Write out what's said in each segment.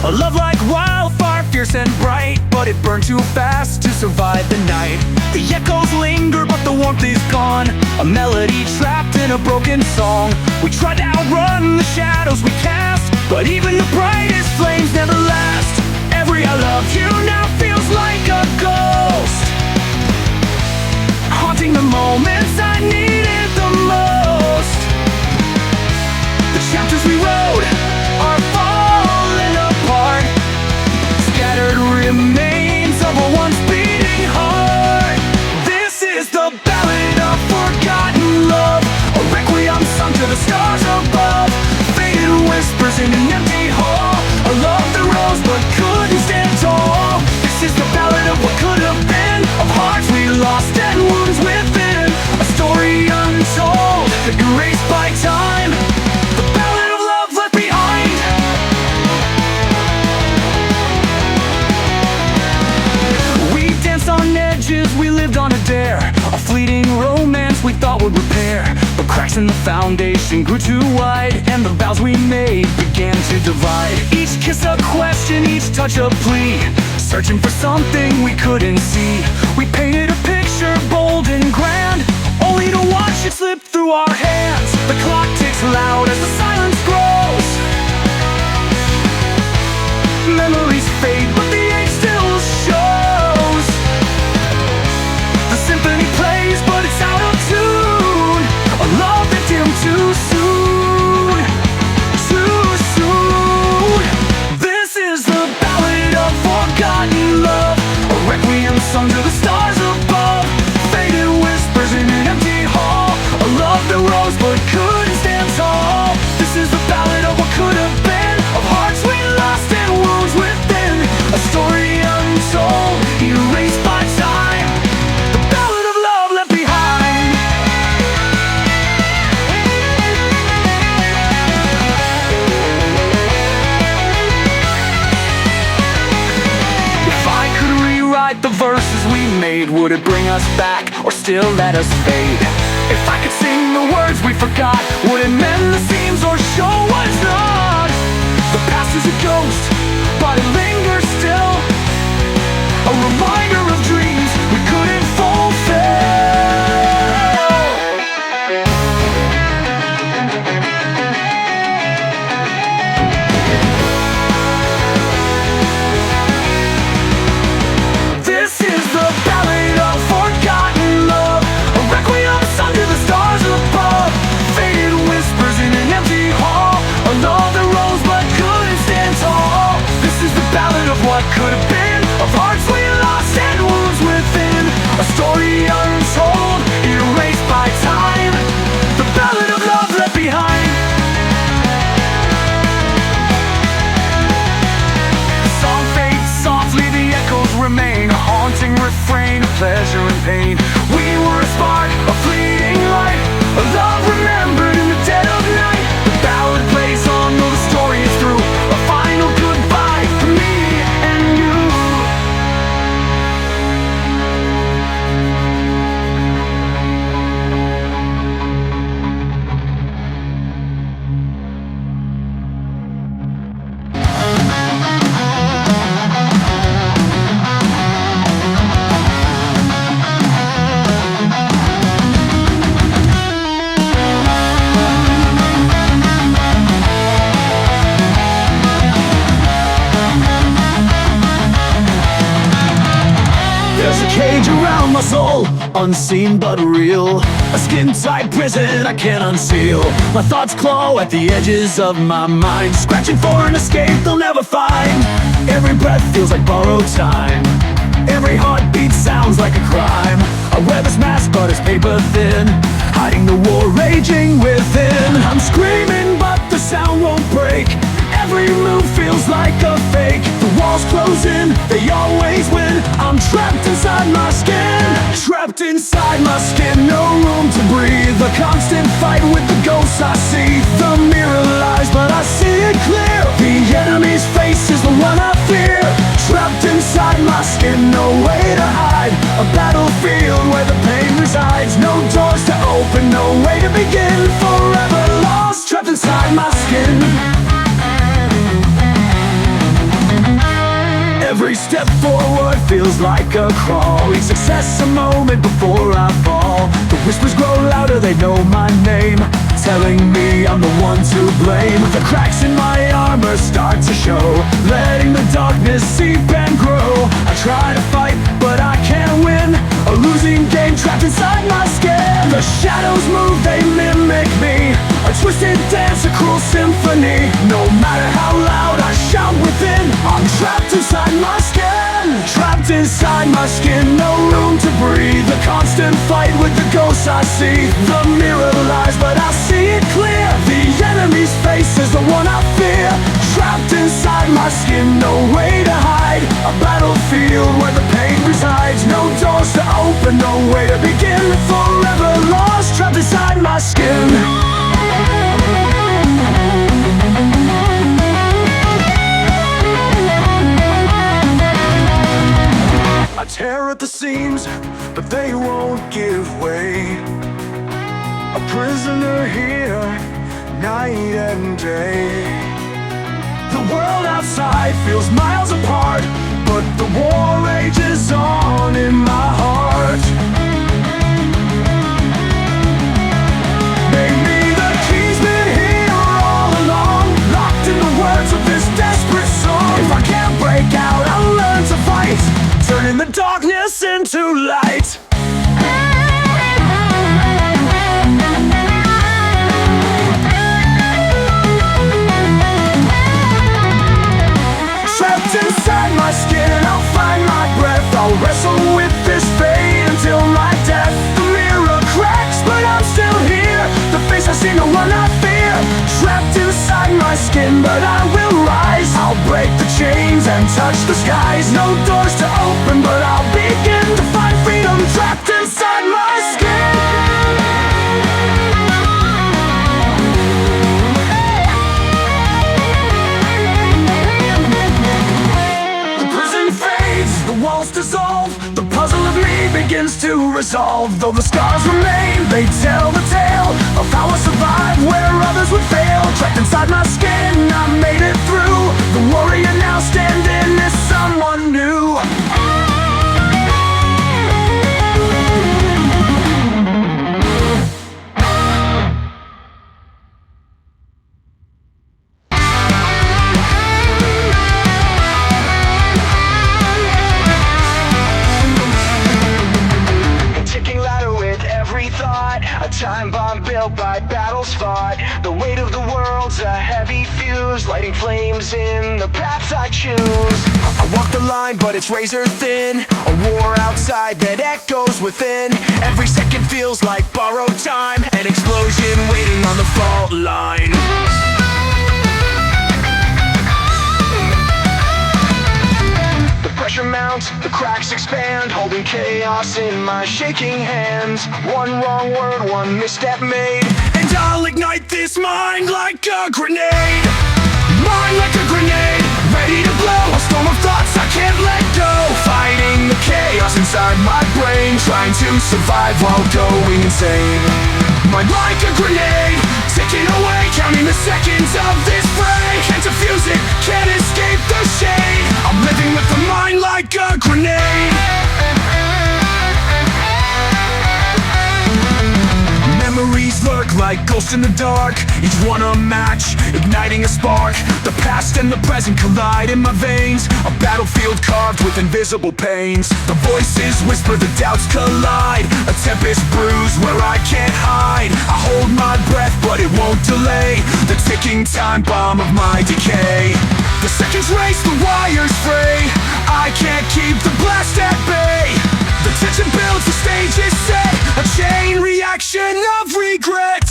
A love like wildfire, fierce and bright, but it burned too fast to survive the night. The echoes linger, but the warmth is gone. A melody trapped in a broken song. We tried to outrun the shadows we cast, but even the brightest flames never last. Every I love you now feels like a ghost, haunting the moments I needed the most. The chapters we wrote are falling apart, scattered remains of a once beating heart. This is the ballad of forgotten love, a requiem sung to the stars above. Faded whispers in an empty hall, a love that rose but couldn't stand tall. This is the ballad of what could have been, of hearts we lost and wounds within. A story untold, erased by time, the ballad of love left behind. We danced on edges, we lived on a dare, a fleeting romance we thought would repair. But cracks in the foundation grew too wide, and the vows we made began to divide. Each kiss a question, each touch a plea, searching for something we couldn't see. We painted a picture bold and grand, only to watch it slip through our hands. The clock ticks loud as the silence grows. Memories fade, but the age still shows. The symphony plays, but it's out of tune. A love that dimmed too soon, too soon. This is the ballad of forgotten love, a requiem sung to the stars above. Faded whispers in an empty hall, a love that rose but couldn't stand tall. This is the ballad of what could have been, of hearts we lost and wounds within. A story untold, erased by time, the ballad of love left behind. If I could rewrite the verses we made, would it bring us back or still let us fade? If I could sing the words we forgot, would it mend the seams or show what's not? The past is a ghost, but it lingers still, a reminder of dreams we couldn't fulfill. This is the ballad of forgotten love, a requiem sung to the stars above. Faded whispers in an empty hall, a love that rose but couldn't stand tall. This is the ballad of what could have been, of hearts we lost and wounds within. A story untold, erased by time, the ballad of love left behind. The song fades softly, the echoes remain, a haunting refrain of pleasure and pain. We were a spark, a fleeting light, a love remembered in the dead of night. The ballad plays on though the story is through, a final goodbye for me and you. There's a cage around my soul, unseen but real, a skin-tight prison I can't unseal. My thoughts claw at the edges of my mind, scratching for an escape they'll never find. Every breath feels like borrowed time, every heartbeat sounds like a crime. I wear this mask but it's paper thin, hiding the war raging within. I'm screaming but the sound won't break, every move feels like a fake. The walls close in, they always win. I'm trapped inside my skin, trapped inside my skin, no room to breathe. A constant fight with the ghosts I see. The mirror lies but I see it clear, the enemy's face is the one I fear. Trapped inside my skin, no way to hide, a battlefield where the pain resides. No doors to open, no way to begin, forever lost, trapped inside my skin. step forward feels like a crawl. Each success a moment before I fall. The whispers grow louder, they know my name, telling me I'm the one to blame. The cracks in my armor start to show, letting the darkness seep and grow. I try to fight, but I can't win. A losing game trapped inside my skin. The shadows move, they mimic me. A twisted dance, a cruel symphony. No matter how loud I shout within, I'm trapped inside my skin. Trapped inside my skin, no room to breathe. The constant fight with the ghosts I see. The mirror lies, but I see it clear. The enemy's face is the one I fear. Trapped inside my skin, no way to hide. A battlefield where the pain resides. No doors to open, no way to begin. Forever lost, trapped inside my skin. I tear at the seams, but they won't give way. A prisoner here, night and day. The world outside feels miles apart, but the war rages on in my heart. Maybe the key's been here all along, locked in the words of this desperate song. If I can't break out, I'll learn to fight, turning the darkness into light. Trapped inside my skin, I'll find my breath. I'll wrestle with this fate until my death. The mirror cracks, but I'm still here. The face I see, the one I fear. Trapped inside my skin, but I will rise. I'll break the chains and touch the skies. No doors to open, but I'll begin to find freedom. Trapped inside my skin. Walls dissolve, the puzzle of me begins to resolve. Though the scars remain, they tell the tale of how I survived where others would fail. Trapped inside my skin, I made it through. The warrior now standing is someone new. A time bomb built by battles fought. The weight of the world's a heavy fuse, lighting flames in the paths I choose. I walk the line, but it's razor thin. A war outside that echoes within. Every second feels like borrowed time. An explosion waiting on the fault line. Pressure mounts, the cracks expand, holding chaos in my shaking hands. One wrong word, one misstep made, and I'll ignite this mind like a grenade. Mind like a grenade, ready to blow. A storm of thoughts I can't let go. Fighting the chaos inside my brain, trying to survive while going insane. Mind like a grenade, ticking away, counting the seconds of this fray. Can't defuse it, can't escape the shade. I'm living with the mind like a grenade. Memories lurk like ghosts in the dark, each one a match, igniting a spark. The past and the present collide in my veins, a battlefield carved with invisible pains. The voices whisper, the doubts collide, a tempest brews where I can't hide. I hold my breath but it won't delay, the ticking time bomb of my decay. The seconds race, the wires fray, I can't keep the blast at bay. The tension builds, the stage is set, a chain reaction of regret.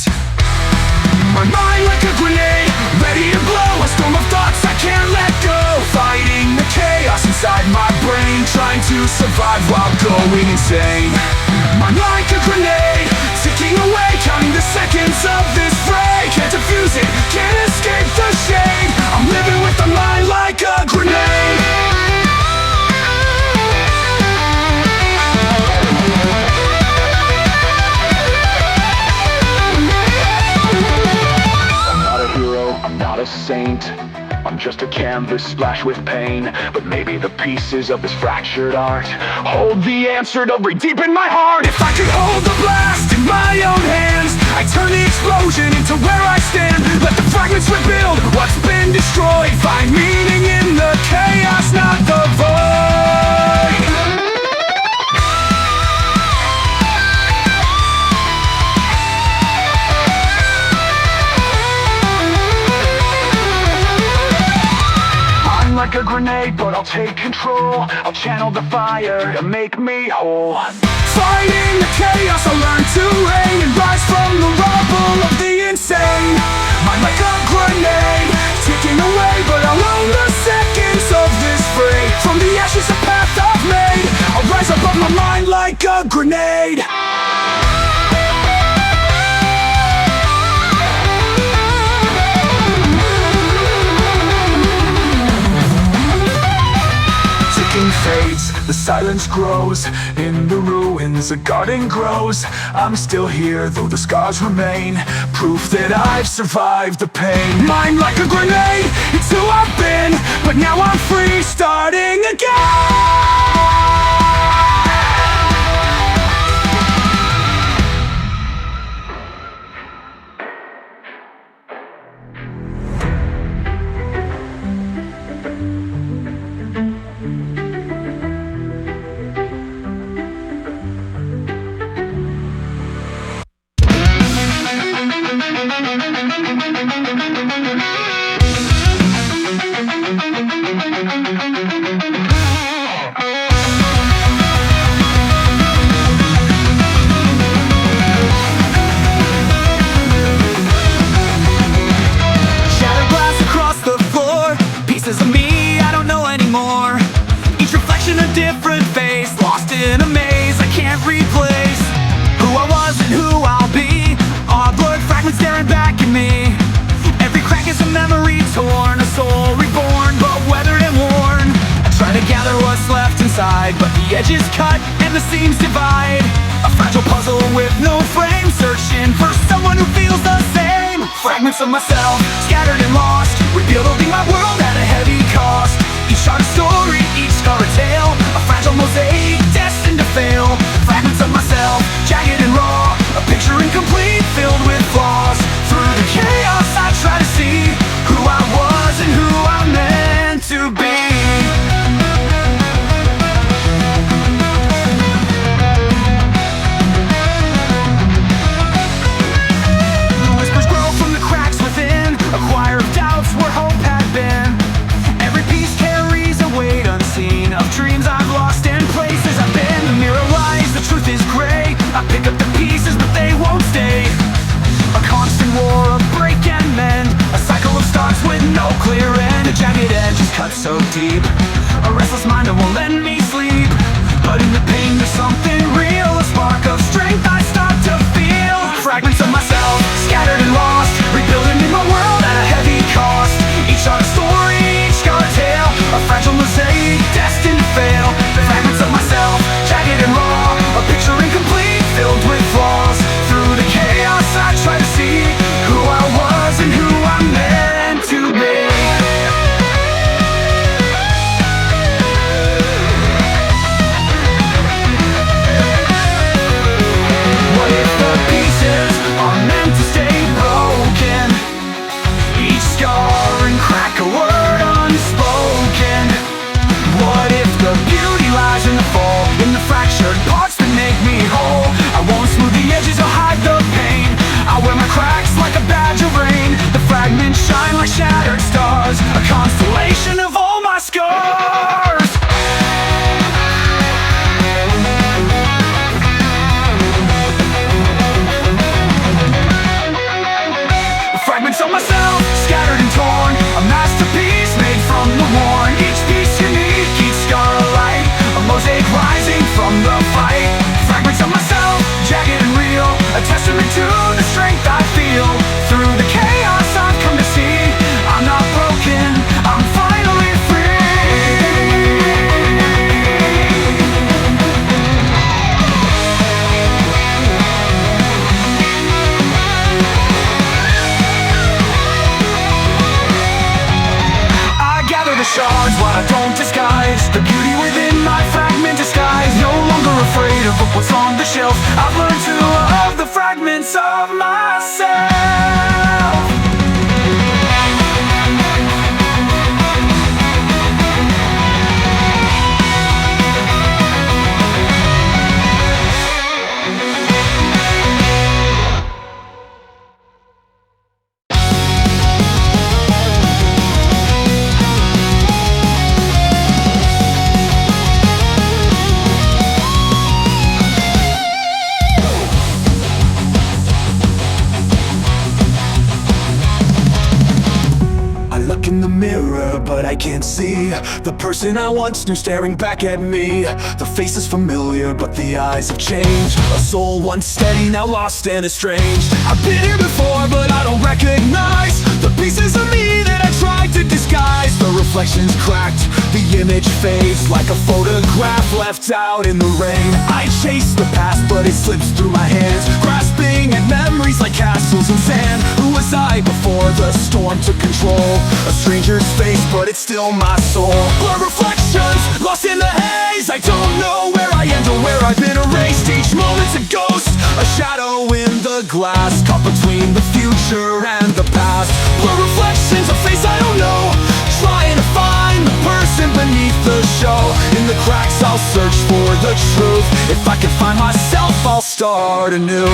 My mind like a grenade, ready to blow. A storm of thoughts I can't let go. Fighting the chaos inside my brain, trying to survive while going insane. My mind like a grenade, ticking away, counting the seconds of this fray. Can't defuse it, can't escape the shade. I'm living with a mind like a grenade. I'm not a saint, I'm just a canvas splashed with pain, but maybe the pieces of this fractured art hold the answer to breathe deep in my heart. If I could hold the blast in my own hands, I'd turn the explosion into where I stand. Let the fragments rebuild what's been destroyed. Find meaning in the chaos, not the void. Like a grenade, but I'll take control. I'll channel the fire to make me whole. Fighting the chaos, I'll learn to reign and rise from the rubble of the insane. Mind like a grenade, ticking away, but I'll own the seconds of this fray. From the ashes a path I've made, I'll rise above my mind like a grenade. Fades, the silence grows. In the ruins a garden grows. I'm still here though the scars remain, proof that I've survived the pain. Mind like a grenade, it's who I've been, but now I'm free, starting again. But the edges cut and the seams divide. A fragile puzzle with no frame, searching for someone who feels the same. Fragments of myself, scattered and lost, rebuilding my world at a heavy cost. Each shot a story, each scar a tale, a fragile mosaic destined to fail. Fragments of myself, jagged and raw, a picture incomplete filled with flaws. Through the chaos I try to see who I was and who I'm meant to be. So deep, a restless mind that won't let me sleep. But in the pain there's something real, a spark of strength I start to feel. Fragments of myself, scattered and lost, rebuilding in my world at a heavy cost. Each shot a story, each scar a tale, a fragile mosaic destined to fail. Fragments of myself, jagged and raw, a picture incomplete filled with flaws. Through the chaos I try to see who I was and who I'm meant to be. Shattered stars, a constellation of all my scars. Fragments of myself, scattered and torn, a masterpiece made from the worn. Each piece unique, each scar alike, a mosaic rising from the fight. Fragments of myself, jagged and real, a testament to the strength I feel. Through the chaos I've come to see, I'm not broken, I'm finally free. afraid of what's on the shelf. I've learned to love the fragments of myself. In the mirror, but I can't see the person I once knew staring back at me. The face is familiar, but the eyes have changed. A soul once steady, now lost and estranged. I've been here before, but I don't recognize the pieces of me that I tried to disguise. The reflection's cracked, the image fades like a photograph left out in the rain. I chase the past, but it slips through my hands, grasping at memories like castles in sand. Who was I before the storm took control? A stranger's face, but it's still my soul. Blurred reflections, lost in the haze. I don't know where I end or where I've been erased. Each moment's a ghost, a shadow in the glass, caught between the future and the past. Blurred reflections, a face I don't know, trying to find the person beneath the show. In the cracks I'll search for the truth. If I can find myself, I'll start anew.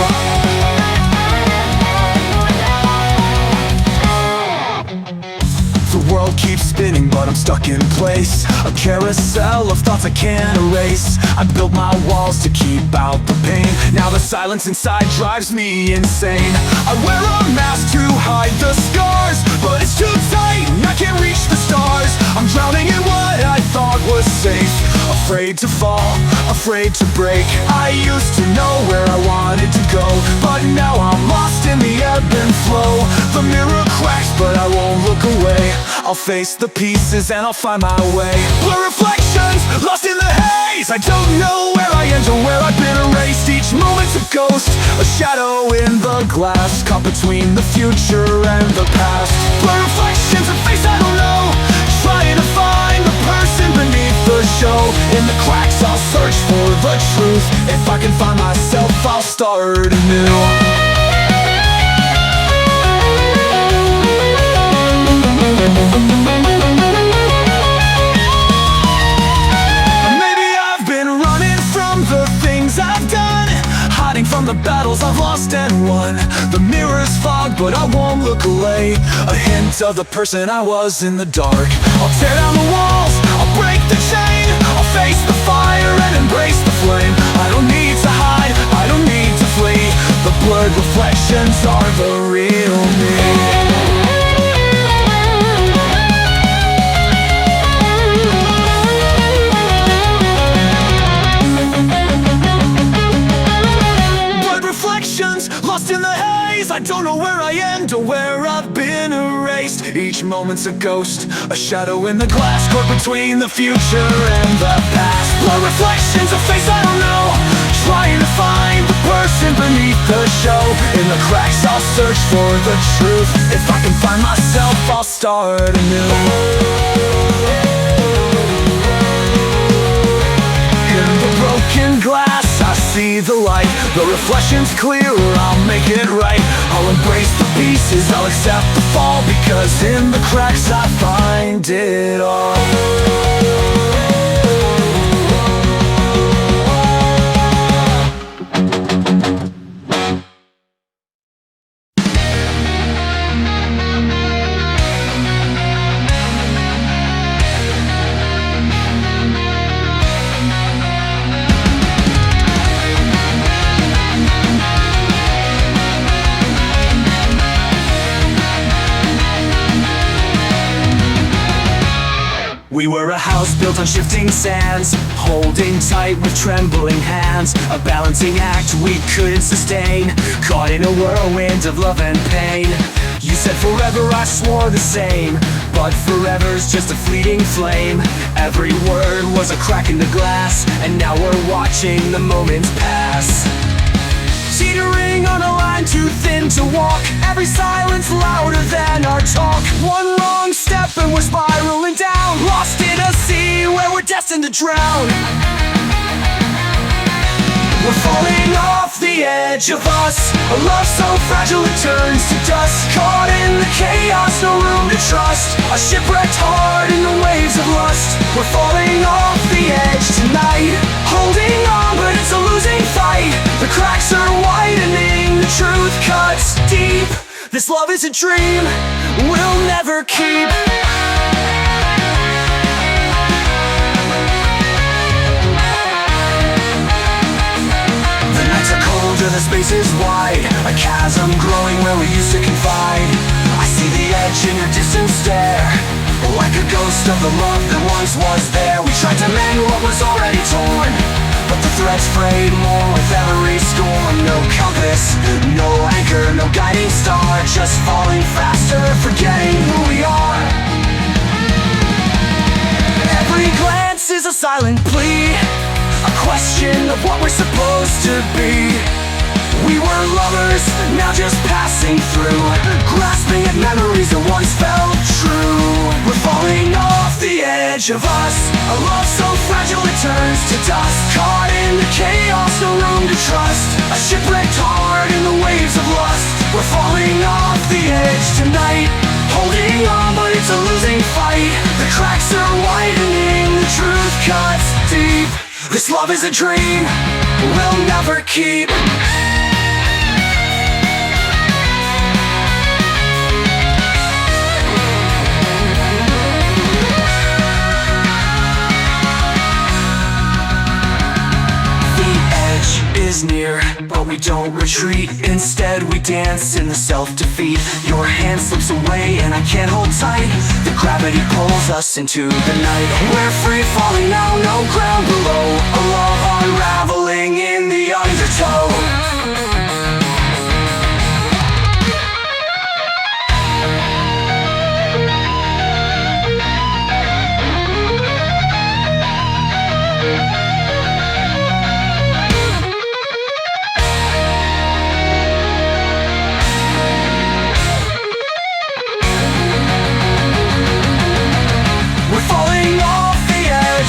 The world keeps spinning, but I'm stuck in place. A carousel of thoughts I can't erase. I built my walls to keep out the pain. Now the silence inside drives me insane. I wear a mask to hide the scars, but it's too tight and I can't reach the stars. I'm drowning in what I thought was safe. Afraid to fall, afraid to break. I used to know where I wanted to go, but now I'm lost in the ebb and flow. The mirror cracks, but I won't look away. I'll face the pieces and I'll find my way. Blur reflections, lost in the haze. I don't know where I end or where I've been erased. Each moment's a ghost, a shadow in the glass, caught between the future and the past. Blur reflections, a face I don't know, trying to find the person beneath the show. In the cracks I'll search for the truth. If I can find myself, I'll start anew. Maybe I've been running from the things I've done, hiding from the battles I've lost and won. The mirror's fogged, but I won't look away. A hint of the person I was in the dark. I'll tear down the walls, I'll break the chain. I'll face the fire and embrace the flame. I don't need to hide, I don't need to flee. The blurred reflections are the real me. Lost in the haze, I don't know where I end or where I've been erased. Each moment's a ghost, a shadow in the glass, caught between the future and the past. Blurred reflections, a face I don't know, trying to find the person beneath the show. In the cracks I'll search for the truth. If I can find myself, I'll start anew. In the broken glass I see the light. The reflection's clearer, I'll make it right. I'll embrace the pieces, I'll accept the fall, because in the cracks I find it all. We were a house built on shifting sands, holding tight with trembling hands. A balancing act we couldn't sustain, caught in a whirlwind of love and pain. You said forever, I swore the same, but forever's just a fleeting flame. Every word was a crack in the glass, and now we're watching the moments pass. Teetering on a line too thin to walk, every silence louder than our talk. One wrong step and we're spiraling down, lost in a sea where we're destined to drown. We're falling off the edge of us. A love so fragile it turns to dust. Caught in the chaos, no room to trust. A shipwrecked heart in the waves of lust. We're falling off the edge tonight. Holding on but it's a losing fight. The cracks are widening, the truth cuts deep. This love is a dream we'll never keep. The space is wide, a chasm growing where we used to confide. I see the edge in your distant stare, like a ghost of the love that once was there. We tried to mend what was already torn, but the threads frayed more with every storm. No compass, no anchor, no guiding star, just falling faster, forgetting who we are. Every glance is a silent plea, a question of what we're supposed to be. We were lovers, now just passing through, grasping at memories that once felt true. We're falling off the edge of us. A love so fragile it turns to dust. Caught in the chaos, no room to trust. A shipwrecked heart in the waves of lust. We're falling off the edge tonight. Holding on but it's a losing fight. The cracks are widening, the truth cuts deep. This love is a dream we'll never keep. Is near, but we don't retreat. Instead we dance in the self-defeat. Your hand slips away and I can't hold tight. The gravity pulls us into the night. We're free falling now, no ground below. A love unraveling in the undertow.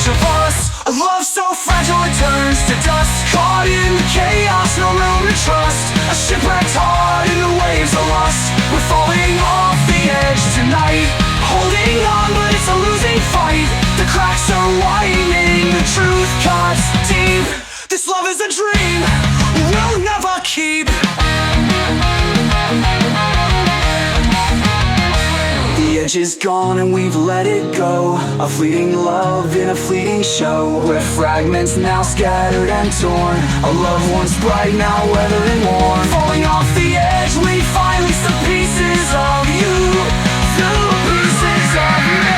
Of us, a love so fragile it turns to dust. Caught in the chaos, no room to trust. A shipwrecked heart in the waves of lust. We're falling off the edge tonight. Holding on but it's a losing fight. The cracks are widening, the truth cuts deep. This love is a dream we'll never keep. The edge is gone and we've let it go. A fleeting love in a fleeting show. We're fragments now scattered and torn. A love once bright now weathered and worn. Falling off the edge we finally see pieces of you through pieces of me.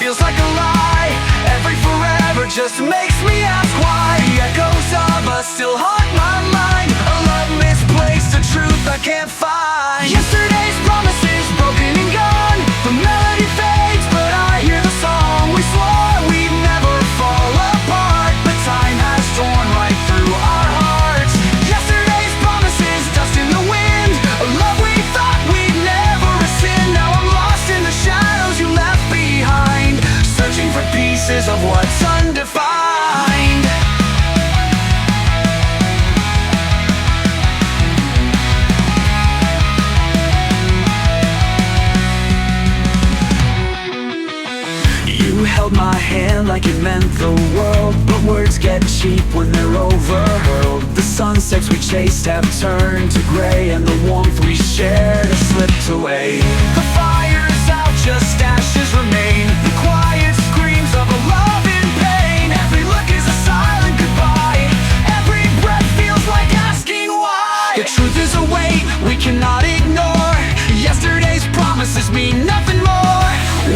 Feels like a lie. Every forever just makes me ask why. The echoes of us still haunt my mind. A love misplaced, a truth I can't find. Yesterday's promises broken and gone. The melody fades, but I hear the song. We swore we'd never fall apart, but time has torn right through our hearts. Yesterday's promises, dust in the wind. A love we thought we'd never rescind. Now I'm lost in the shadows you left behind, searching for pieces of what's undefined. my hand like it meant the world. But words get cheap when they're overhurled. The sunsets we chased have turned to gray, and the warmth we shared has slipped away. The fire's out, just ashes remain. The quiet screams of a love in pain. Every look is a silent goodbye. Every breath feels like asking why. The truth is a weight we cannot ignore. Yesterday's promises mean nothing more.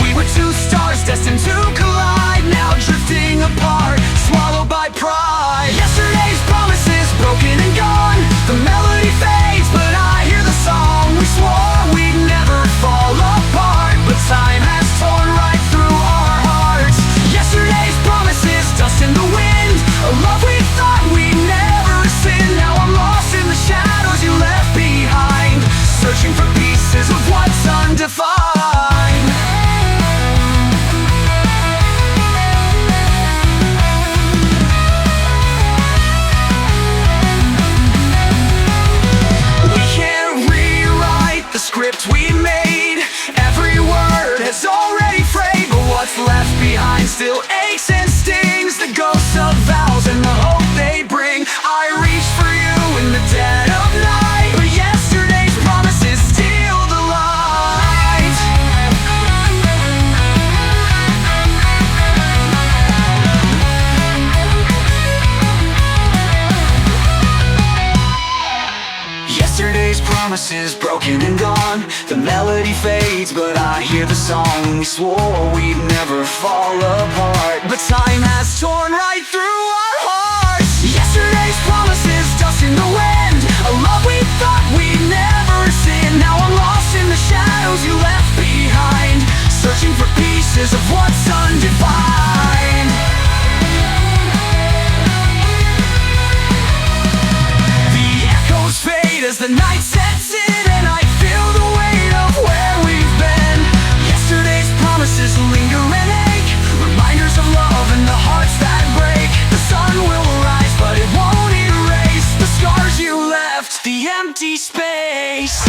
We were two stars destined to collide, now drifting apart, swallowed by pride. Yesterday's promises broken and gone. The melody fades, but I hear the song. We swore we'd never fall apart, but time has torn right through our hearts. Yesterday's promises, dust in the wind. A love we thought we'd never rescind. Now I'm lost in the shadows you left behind, searching for pieces of what's undefined. Script we made, every word has already frayed, but what's left behind still aches and stings. The ghosts of vows and the hope they bring. I reach for you in the dead of night, but yesterday's promises steal the light. Yesterday's promises broken and gone. The melody fades, but I hear the song. We swore we'd never fall apart, but time has torn right through our hearts. Yesterday's promises, dust in the wind. A love we thought we'd never rescind. Now I'm lost in the shadows you left behind, searching for pieces of what's undefined. The echoes fade as the night sets in, and I feel the weight of where we've been. Yesterday's promises linger and ache, reminders of love and the hearts that break. The sun will rise, but it won't erase the scars you left, the empty space.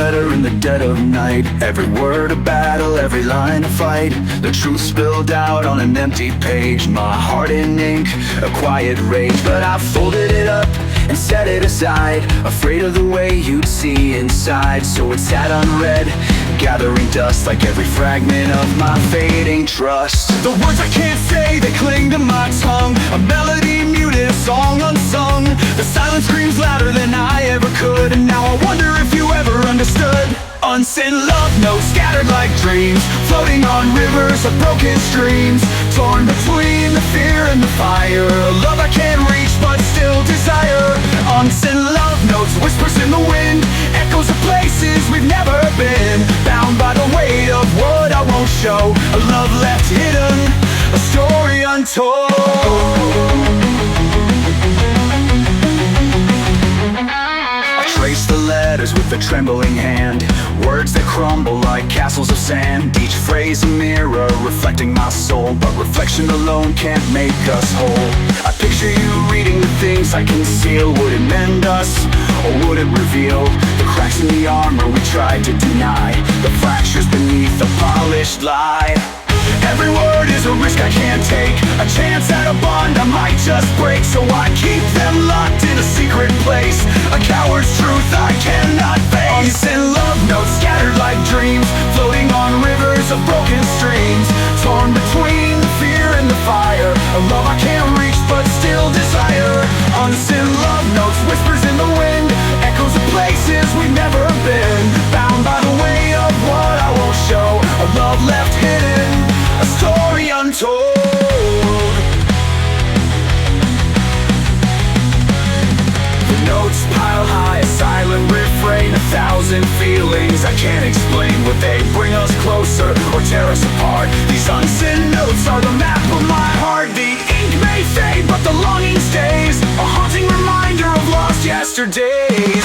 In the dead of night, every word a battle, every line a fight. The truth spilled out on an empty page, my heart in ink, a quiet rage. But I folded it up and set it aside, afraid of the way you'd see inside. So it sat unread, gathering dust like every fragment of my fading trust. The words I can't say, they cling to my tongue, a melody muted, a song unsung. The silence screams louder than I ever could, and now I wonder if you ever understood. Unsent love notes scattered like dreams, floating on rivers of broken streams, torn between the fear and the fire. A love I can't reach but still desire. Unsent love notes, whispers in the wind, echoes of places we've never been, bound by the weight of what I won't show. A love left hidden, a story untold. Trace the letters with a trembling hand, words that crumble like castles of sand. Each phrase a mirror reflecting my soul, but reflection alone can't make us whole. I picture you reading the things I conceal. Would it mend us, or would it reveal the cracks in the armor we tried to deny, the fractures beneath the polished lie? Every word is a risk I can't take, a chance at a bond I might just break. So I keep them locked in a secret place, a coward's truth I cannot face. Unsent love notes scattered like dreams, floating on rivers of broken streams, torn between the fear and the fire. A love I can't reach but still desire. Unsent love notes, whispers in the wind, echoes of places we've never been, bound by the weight of what I won't show. A love left hidden, a story untold. The notes pile high, yesterdays.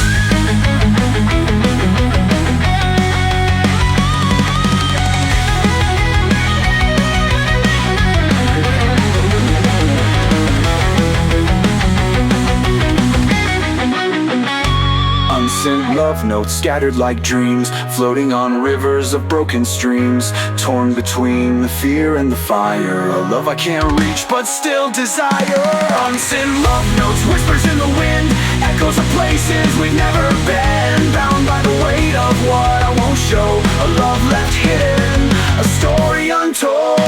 Unsent love notes scattered like dreams, floating on rivers of broken streams, torn between the fear and the fire. A love I can't reach but still desire. Unsent love notes, whispers in the wind, echoes of places we've never been, bound by the weight of what I won't show. A love left hidden, a story untold.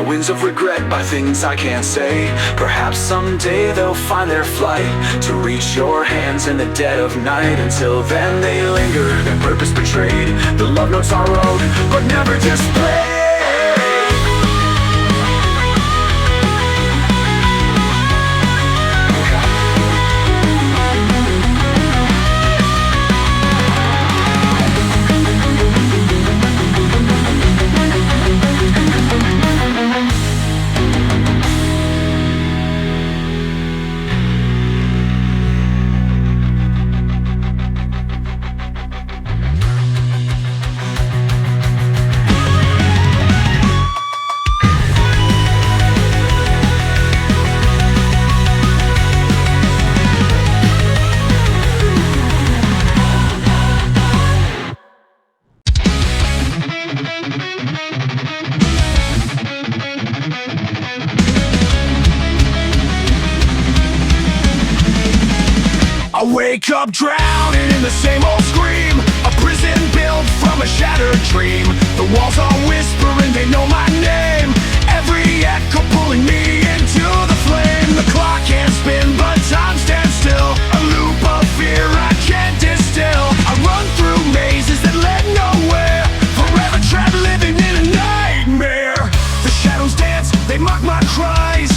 Winds of regret by things I can't say. Perhaps someday they'll find their flight to reach your hands in the dead of night. Until then they linger, their purpose betrayed. The love notes I wrote, but never displayed. I wake up drowning in the same old scream, a prison built from a shattered dream. The walls are whispering, they know my name, every echo pulling me into the flame. The clock can't spin but time stands still, a loop of fear I can't distill. I run through mazes that lead nowhere, forever trapped living in a nightmare. The shadows dance, they mock my cries,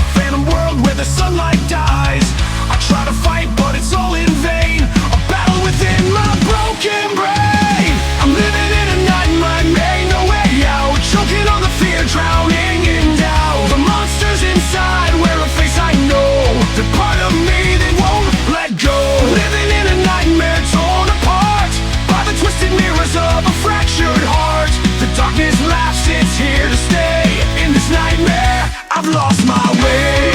a phantom world where the sunlight dies. I try to fight but it's all in vain, a battle within my broken brain. I'm living in a nightmare, made no way out, choking on the fear, drowning in doubt. The monsters inside wear a face I know, they're part of me, they won't let go. Living in a nightmare, torn apart by the twisted mirrors of a fractured heart. The darkness laughs, it's here to stay. In this nightmare, I've lost my way.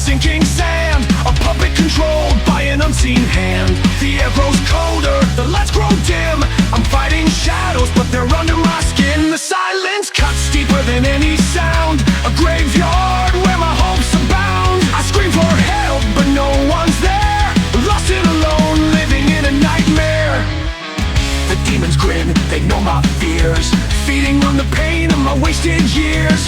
Sinking sand, a puppet controlled by an unseen hand. The air grows colder, the lights grow dim. I'm fighting shadows, but they're under my skin. The silence cuts deeper than any sound, a graveyard where my hopes abound. I scream for help, but no one's there. Lost and alone, living in a nightmare. The demons grin, they know my fears, feeding on the pain of my wasted years.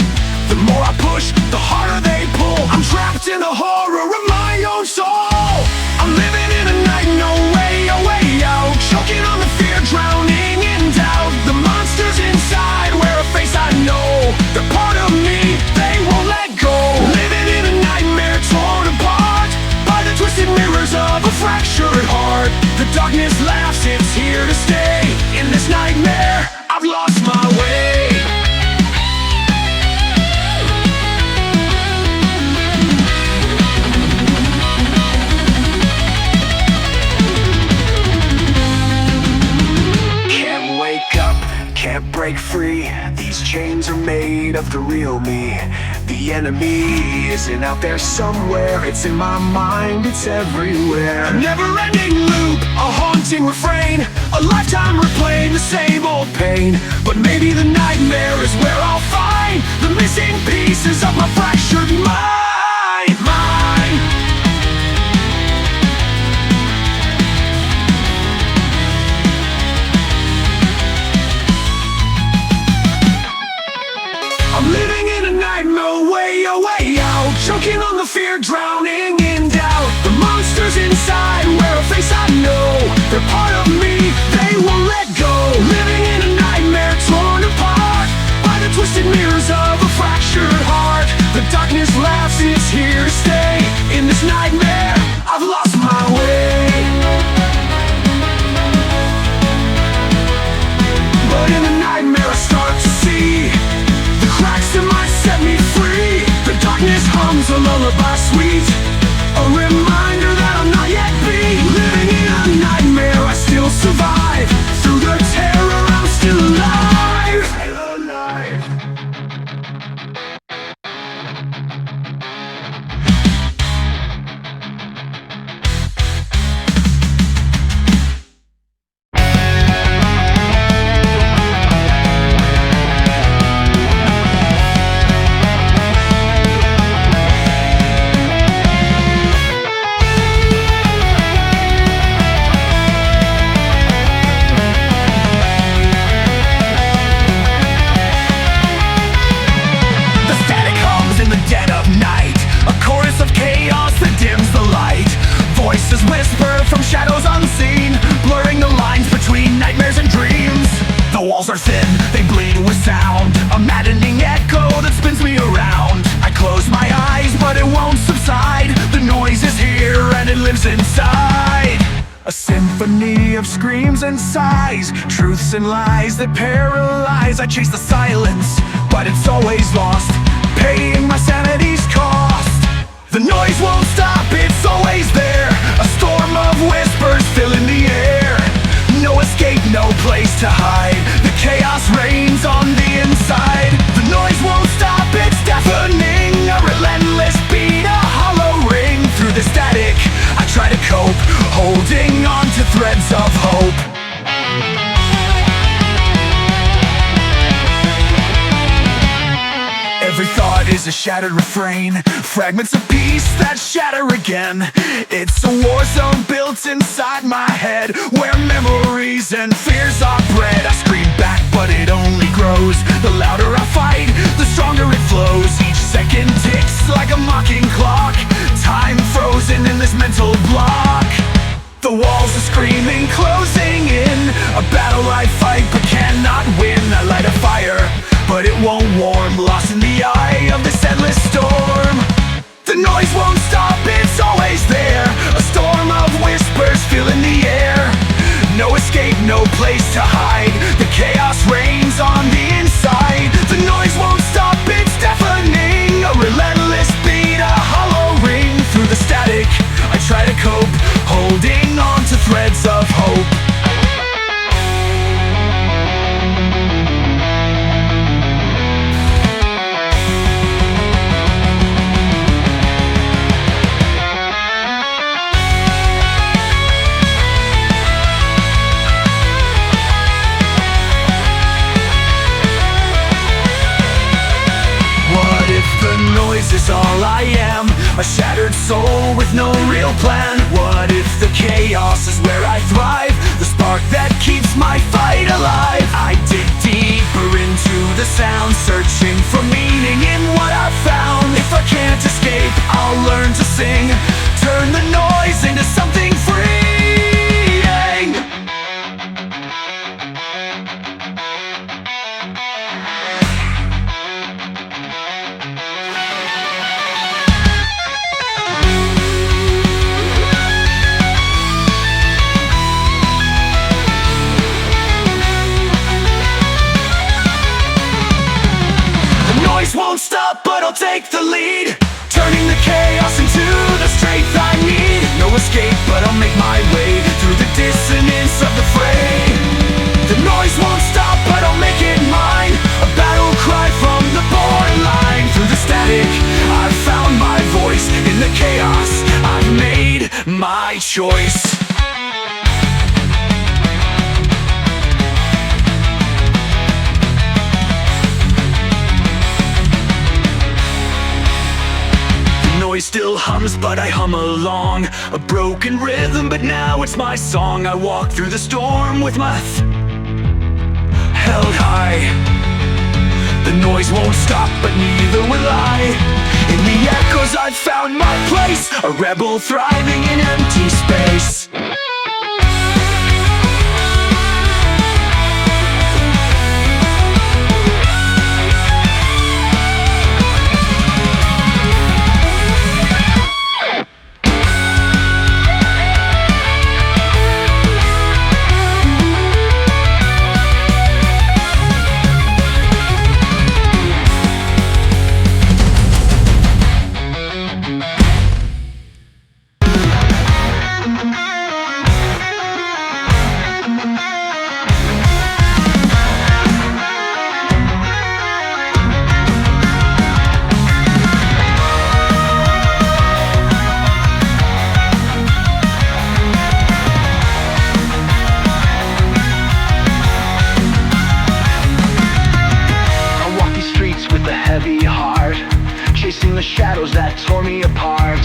The more I push, the harder they pull. I'm trapped in the horror of my own soul. I'm living in a night, no way, a way out, choking on the fear, drowning in doubt. The monsters inside wear a face I know, they're part of me, they won't let go. Living in a nightmare, torn apart by the twisted mirrors of a fractured heart. The darkness laughs, it's here to stay. In this nightmare, I've lost my way. Can't break free, these chains are made of the real me. The enemy isn't out there somewhere, it's in my mind, it's everywhere. A never-ending loop, a haunting refrain, a lifetime replaying the same old pain. But maybe the nightmare is where I'll find the missing pieces of my fractured mind. I'm living in a nightmare, way out, choking on the fear, drowning in doubt. The monsters inside wear a face I know, they're part of me, they won't let go. Living in a nightmare, torn apart by the twist twisted mirrors of a fractured heart. The darkness laughs, it's here to stay. In this nightmare, I've lost my way. But in the nightmare I start to see the cracks in my set me free. The darkness hums a lullaby sweet, a reminder that I'm not yet free. Living in a nightmare, I still survive. Through the terror, I'm still alive. Still alive. Voices whisper from shadows unseen, blurring the lines between nightmares and dreams. The walls are thin, they bleed with sound, a maddening echo that spins me around. I close my eyes, but it won't subside. The noise is here and it lives inside. A symphony of screams and sighs, truths and lies that paralyze. I chase the silence, but it's always lost, paying my sanity's cost. The noise won't stop, it's always there. A storm of whispers filling the air. No escape, no place to hide. The chaos reigns on the inside. The noise won't stop, it's deafening. A relentless beat, a hollow ring. Through the static, I try to cope, holding on to threads of hope. Every thought is a shattered refrain, fragments of peace that shatter again. It's a war zone built inside my head, where memories and fears are bred. I scream back, but it only grows. The louder I fight, the stronger it flows. Each second ticks like a mocking clock, time frozen in this mental block. The walls are screaming, closing in. A battle I fight but cannot win. I light a fire, but it won't warm, lost in the eye of this endless storm. The noise won't stop, it's always there. A storm of whispers filling the air. No escape, no place to hide. The chaos reigns on the inside. The noise won't stop, it's deafening. A relentless beat, a hollow ring. Through the static, I try to cope, holding on to threads of hope. Is all I am, a shattered soul with no real plan. What if the chaos is where I thrive, the spark that keeps my fight alive? I dig deeper into the sound, searching for meaning in what I've found. If I can't escape, I'll learn to sing, turn the noise into something freeing. Won't stop, but I'll take the lead, turning the chaos into the strength I need. No escape, but I'll make my way through the dissonance of the fray. The noise won't stop, but I'll make it mine. A battle cry from the borderline. Through the static, I've found my voice. In the chaos, I've made my choice. Noise still hums, but I hum along. A broken rhythm, but now it's my song. I walk through the storm with my held high. The noise won't stop, but neither will I. In the echoes I've found my place, a rebel thriving in empty space. shadows that tore me apart.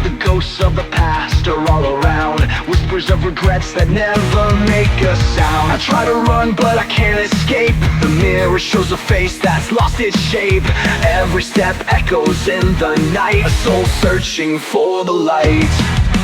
The ghosts of the past are all around, whispers of regrets that never make a sound. I try to run but I can't escape. The mirror shows a face that's lost its shape. Every step echoes in the night, a soul searching for the light.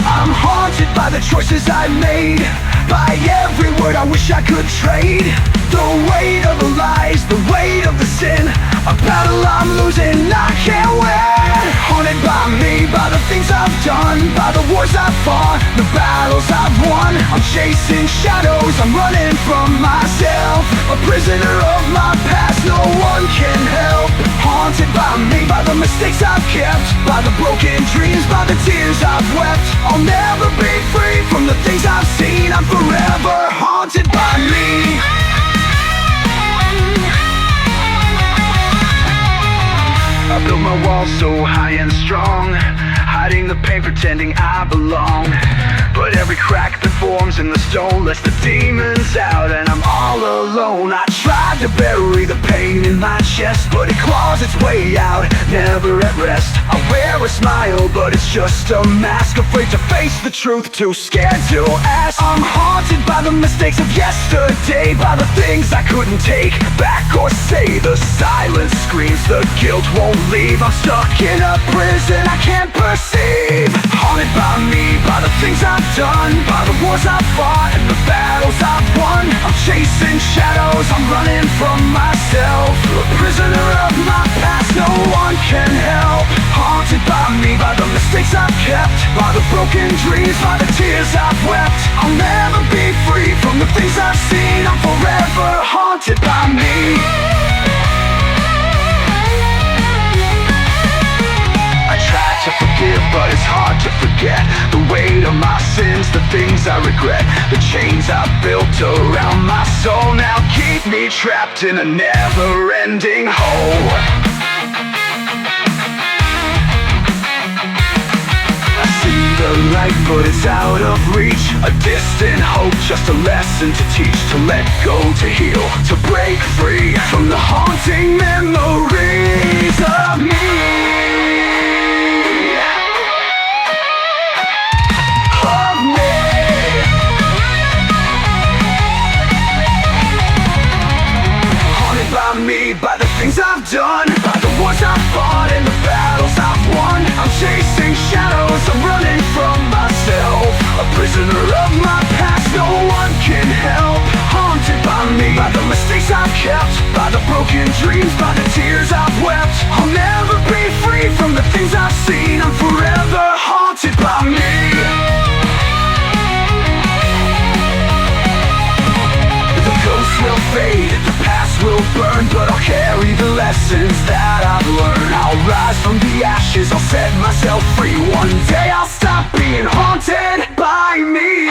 I'm haunted by the choices I've made, by every word I wish I could trade. The weight of the lies, the weight of the sin, a battle I'm losing, I can't win. Haunted by me, by the things I've done, by the wars I've fought, the battles I've won. I'm chasing shadows, I'm running from myself, a prisoner of my past, no one can help. Haunted by me, by the mistakes I've kept, by the broken dreams, by the tears I've wept. I'll never be free from the things I've seen, I'm forever haunted by me. I built my walls so high and strong, hiding the pain, pretending I belong. But every crack that forms in the stone lets the demons out, and I'm all alone. I tried to bury the pain in my chest, but it claws its way out, never at rest. I wear a smile, but it's just a mask, afraid to face the truth, too scared to ask. I'm haunted by the mistakes of yesterday, by the things I couldn't take back or say. The silence screams, the guilt won't leave. I'm stuck in a prison I can't perceive. Haunted by me, by the things I've done, by the wars I've fought and the battles I've won. I'm chasing shadows, I'm running from myself, a prisoner of my past, no one can help. Haunted by me, by the mistakes I've kept, by the broken dreams, by the tears I've wept. I'll never be free from the things I've seen, I'm forever haunted by me. I try to forgive, but it's hard to forget the weight of my sins, the things I regret. The chains I've built around my soul now keep me trapped in a never-ending hole. I see the light, but it's out of reach, a distant hope, just a lesson to teach. To let go, to heal, to break free from the haunting memories of me. By the things I've done, by the wars I've fought and the battles I've won. I'm chasing shadows, I'm running from myself, a prisoner of my past, no one can help. Haunted by me, by the mistakes I've kept, by the broken dreams, by the tears I've wept. I'll never be free from the things I've seen, I'm forever haunted by me. Ghosts will fade, the past will burn, but I'll carry the lessons that I've learned. I'll rise from the ashes, I'll set myself free. One day I'll stop being haunted by me.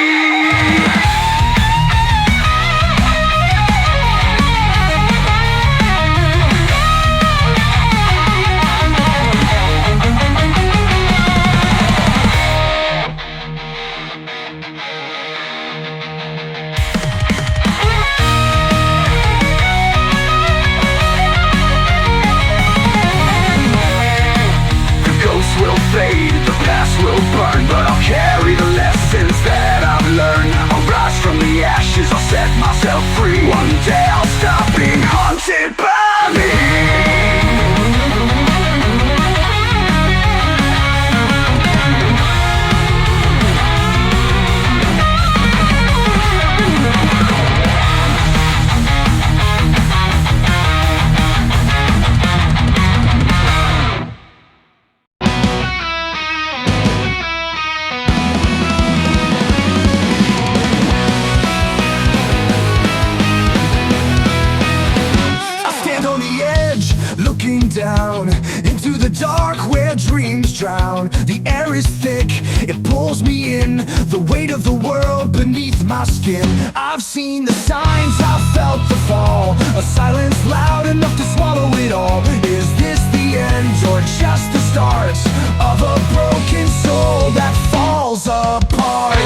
The past will burn, but I'll carry the lessons that I've learned. I'll rise from the ashes, I'll set myself free. One day I'll stop being haunted by me. Down into the dark where dreams drown. The air is thick, it pulls me in, the weight of the world beneath my skin. I've seen the signs, I've felt the fall, a silence loud enough to swallow it all. Is this the end or just the start of a broken soul that falls apart?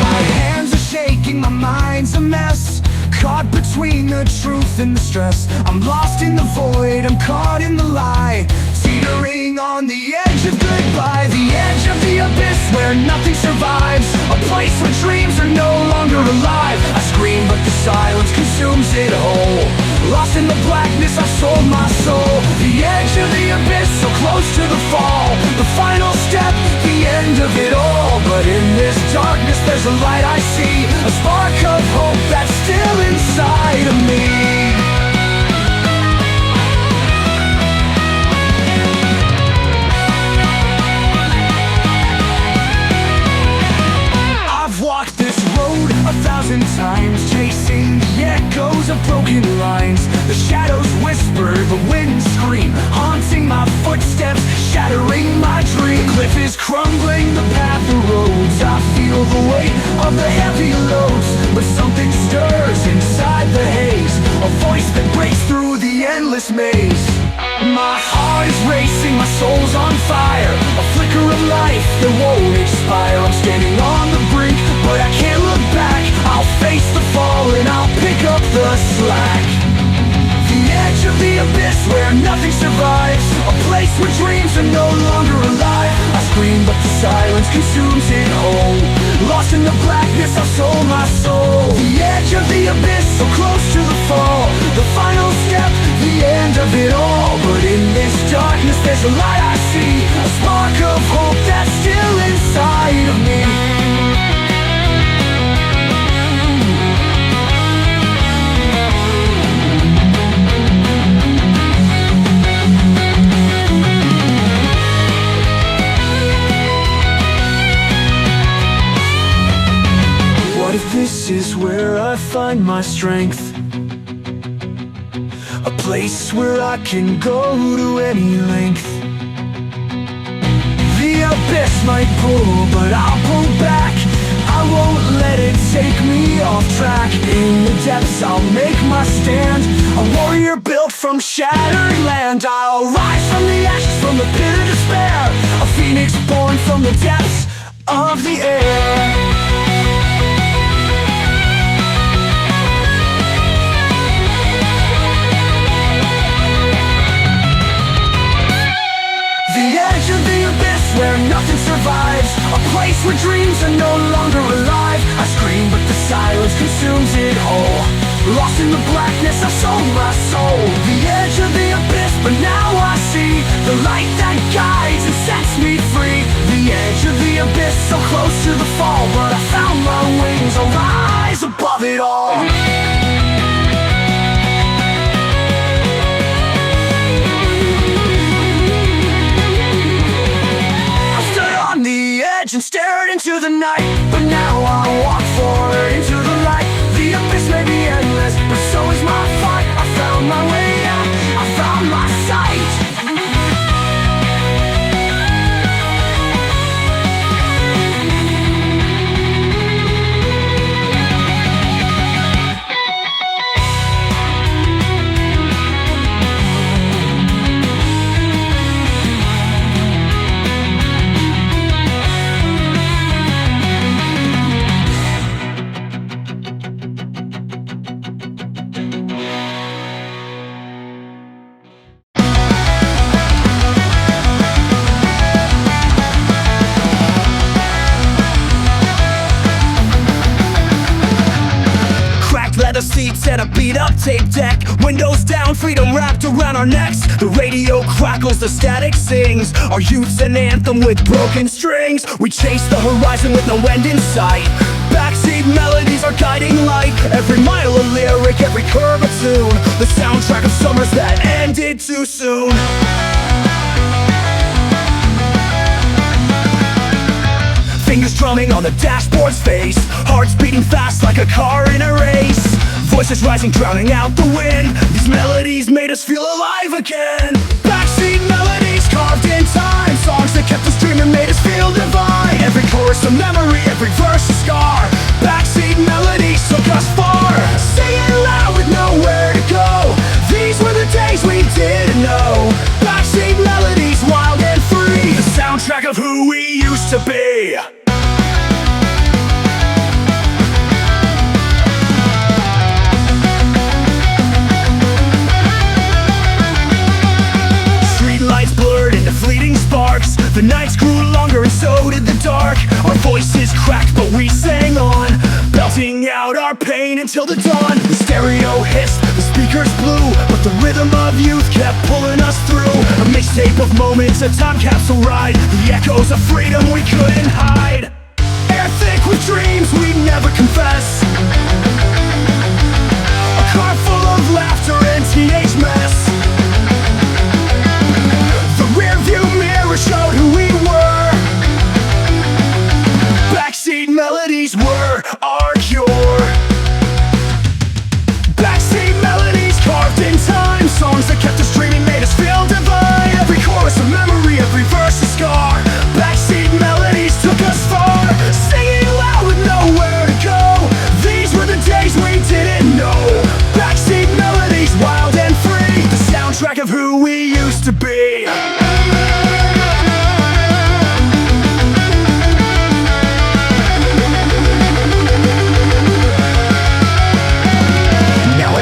My hands are shaking, my mind's a mess, caught between between the truth and the stress. I'm lost in the void, I'm caught in the lie, teetering on the edge of goodbye. The edge of the abyss where nothing survives, a place where dreams are no longer alive. I scream but the silence consumes it whole. Lost in the blackness, I've sold my soul. The edge of the abyss, so close to the fall. The final step, the end of it all. But in this darkness there's a light I see, a spark of hope that's still inside of me. I've walked this road 1,000 times, chasing the echoes of broken lines. The shadows whisper, the winds scream, haunting my footsteps, shattering my dream. The cliff is crumbling, the path erodes. I feel the weight of the heavy loads, but something stirs inside the haze, a voice that breaks through the endless maze. My heart is racing, my soul's on fire, a flicker of life that won't expire. I'm standing on the brink, but I can't look back. I'll face the fall and I'll pick up the slack. The edge of the abyss where nothing survives, a place where dreams are no longer alive. I scream but the silence consumes it whole. Lost in the blackness, I've sold my soul. The edge of the abyss, so close to the fall. The final step, the end of it all. But in this darkness there's a light I see, a spark of hope that's still inside of me. What if this is where I find my strength? A place where I can go to any length. The abyss might pull, but I'll pull back. I won't let it take me off track. In the depths I'll make my stand, a warrior built from shattered land. I'll rise from the ashes, from the pit of despair, a phoenix born from the depths of the air. Where nothing survives, a place where dreams are no longer alive. I scream but the silence consumes it whole. Lost in the blackness, I've sold my soul. The edge of the abyss, but now I see the light that guides and sets me free. The edge of the abyss, so close to the fall, but I found my wings, I'll rise above it all. And stared into the night, but now I walk forward into the light. The abyss may be endless, but so is my fight. I found my way out, I found my sight. Leather seats and a beat-up tape deck, windows down, freedom wrapped around our necks. The radio crackles, the static sings, our youth's an anthem with broken strings. We chase the horizon with no end in sight. Backseat melodies are guiding light. Every mile a lyric, every curve a tune, the soundtrack of summers that ended too soon. Fingers drumming on the dashboard's face, hearts beating fast like a car in a race. Voices rising, drowning out the wind. These melodies made us feel alive again. Backseat melodies carved in time, songs that kept us dreaming, made us feel divine. Every chorus a memory, every verse a scar. Backseat melodies took us far, singing loud with nowhere to go. These were the days we didn't know. Backseat melodies, wild and free, the soundtrack of who we used to be. The nights grew longer and so did the dark. Our voices cracked but we sang on, belting out our pain until the dawn. The stereo hissed, the speakers blew, but the rhythm of youth kept pulling us through. A mixtape of moments, a time capsule ride, the echoes of freedom we couldn't hide. Air thick with dreams we'd never confess, a car full of laughter and teenage mess. The rearview mirror showed who we were. Backseat melodies were our cure. Backseat melodies carved in time, songs that kept us dreaming, made us feel divine. Every chorus a memory, every verse a scar. Backseat melodies took us far, singing loud with nowhere to go. These were the days we didn't know. Backseat melodies, wild and free, the soundtrack of who we used to be.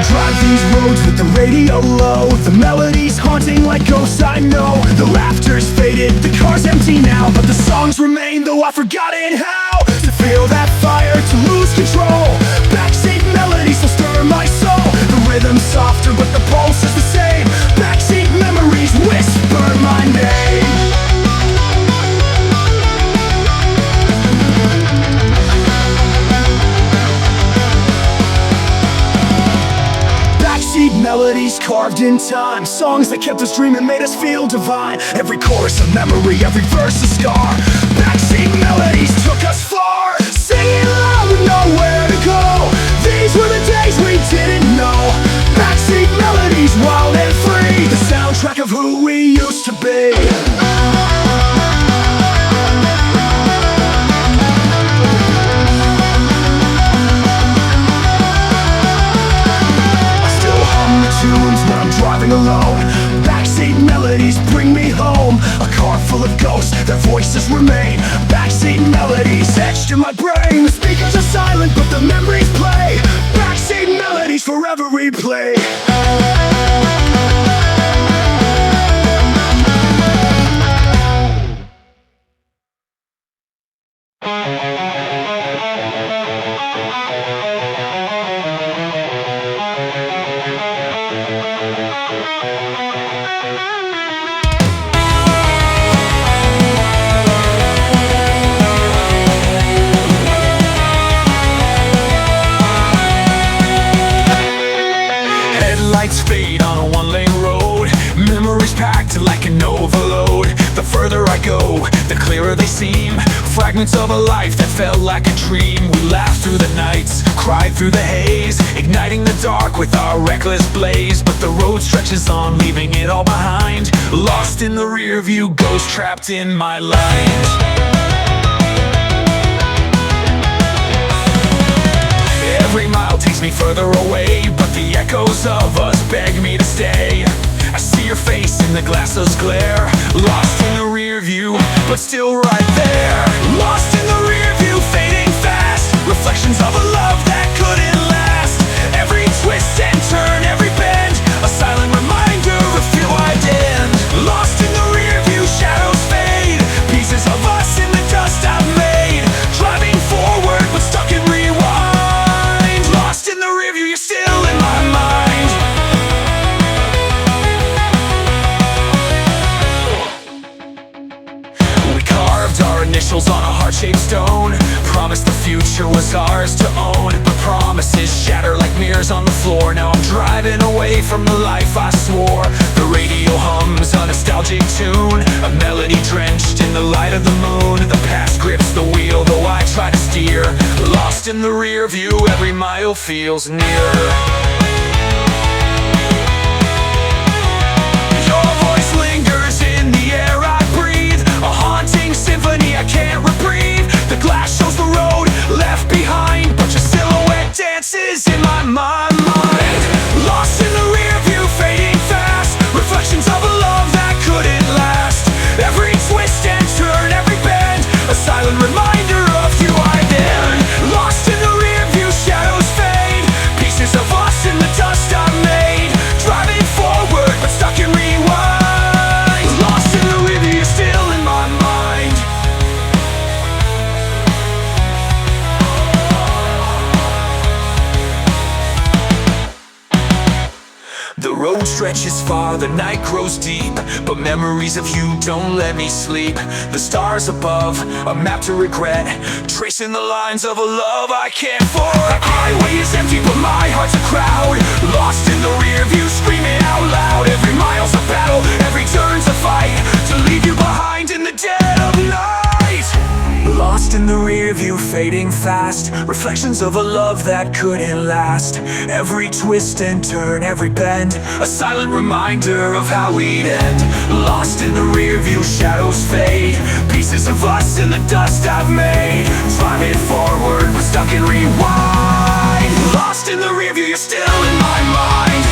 Drive these roads with the radio low, the melodies haunting like ghosts I know. The laughter's faded, the car's empty now, but the songs remain, though I've forgotten how to feel that fire, to lose control. Backseat melodies will stir my soul. The rhythm's softer but the pulse is the same. Backseat memories whisper my name. Melodies carved in time, songs that kept us dreaming, made us feel divine. Every chorus a memory, every verse a scar. Backseat melodies took us far, singing loud with nowhere to go. These were the days we didn't know. Backseat melodies, wild and free, the soundtrack of who we used to be. Tunes when I'm driving alone. Backseat melodies bring me home. A car full of ghosts, their voices remain. Backseat melodies etched in my brain. The speakers are silent but the memories play. Backseat melodies forever replay. Lights fade on a one-lane road, memories packed like an overload. The further I go, the clearer they seem. Fragments of a life that felt like a dream. We laughed through the nights, cried through the haze, igniting the dark with our reckless blaze. But the road stretches on, leaving it all behind. Lost in the rear view, ghost trapped in my lines. Every mile takes me further away, but the echoes of us beg me to stay. I see your face in the glasses glare, lost in the rear view, but still right there. Lost in the rear view, fading fast, reflections of a love that couldn't last. Every twist and turn, every bend, a silent reminder of who I'd end. Lost in the rear view, shadows fade, pieces of us in the dust I've made. Driving forward, but stuck in rewind. Lost in the rearview, you're still in my mind. We carved our initials on a heart-shaped stone, promised the future was ours to own. But promises shatter like mirrors on the floor. Now I'm driving away from the life I swore. The radio hums a nostalgic tune, a melody drenched in the light of the moon. The past grips the wheel, though I try to steer. Lost in the rear view, every mile feels nearer. Your voice lingers in the air I breathe, a haunting symphony I can't reprieve. The glass shows the road left behind, but your silhouette dances in my mind. Lost in the rear view, fading fast, reflections of a love that couldn't last. Every twist and turn, every bend, a silent reminder of who I've been. Lost in the rear view, shadows fade, pieces of us in the The road stretches far, the night grows deep, but memories of you don't let me sleep. The stars above, a map to regret, tracing the lines of a love I can't forget. The highway is empty, but my heart's a crowd, lost in the rear view, screaming out loud. Every mile's a battle, every turn's a fight, to leave you behind in the dead of night. Lost in the rear view, fading fast, reflections of a love that couldn't last. Every twist and turn, every bend, a silent reminder of how we'd end. Lost in the rear view, shadows fade, pieces of us in the dust I've made. Driving forward, we're stuck in rewind. Lost in the rear view, you're still in my mind.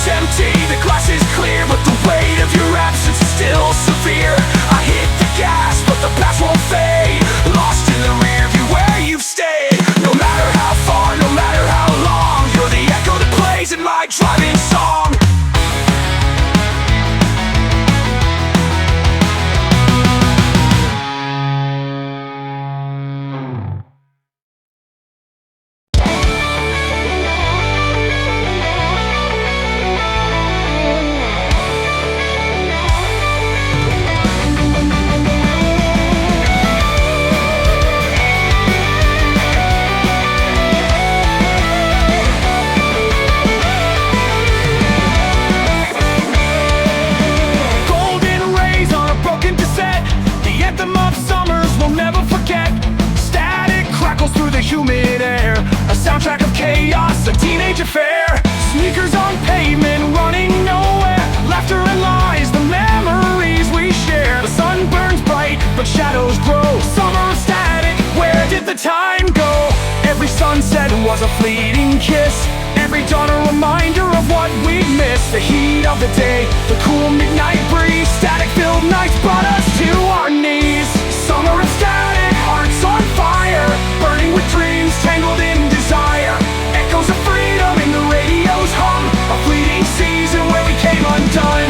Empty, the glass is clear, but the weight of your absence is still severe. I hit the gas, but the past won't fade. Lost in the rear view where you've stayed. No matter how far, no matter how long, you're the echo that plays in my driving song. Humid air, a soundtrack of chaos, a teenage affair. Sneakers on pavement, running nowhere. Laughter and lies, the memories we share. The sun burns bright, but shadows grow. Summer of static, where did the time go? Every sunset was a fleeting kiss, every dawn a reminder of what we missed. The heat of the day, the cool midnight breeze, static-filled nights brought us to our knees. Summer of static, hearts on fire, burning with dreams, tangled in desire. Echoes of freedom in the radio's hum, a fleeting season where we came undone.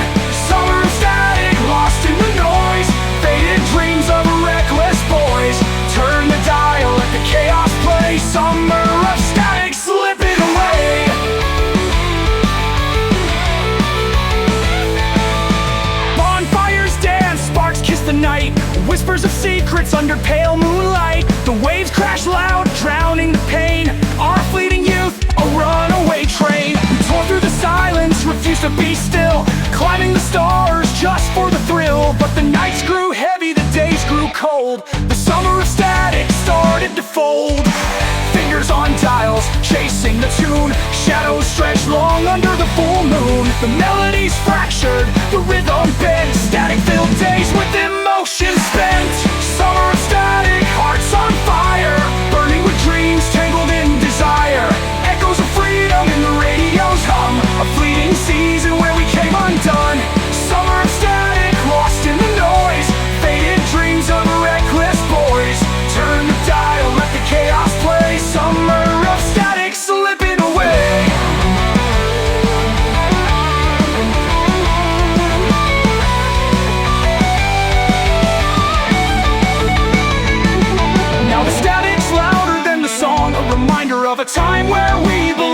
Summer of static, lost in the noise, faded dreams of reckless boys. Turn the dial, let the chaos play. Summer of static, slipping away. Bonfires dance, sparks kiss the night, whispers of secrets under pale moonlight. The waves crash loud, drowning the pain. Our fleeting youth, a runaway train. We tore through the silence, refused to be still, climbing the stars just for the thrill. But the nights grew heavy, the days grew cold. The summer of static started to fold. Fingers on dials, chasing the tune. Shadows stretched long under the full moon. The melodies fractured, the rhythm bent. Static-filled days with emotion spent. Summer of static, hearts on fire, burning with dreams tangled in desire. Echoes of freedom in the radio's hum, a fleeting season where we came undone. Summer of static, lost in the noise, faded dreams of reckless boys. Turn the dial, let the chaos play. Summer of static, slipping away. Now the static's louder than the song, a reminder of a time where we belong.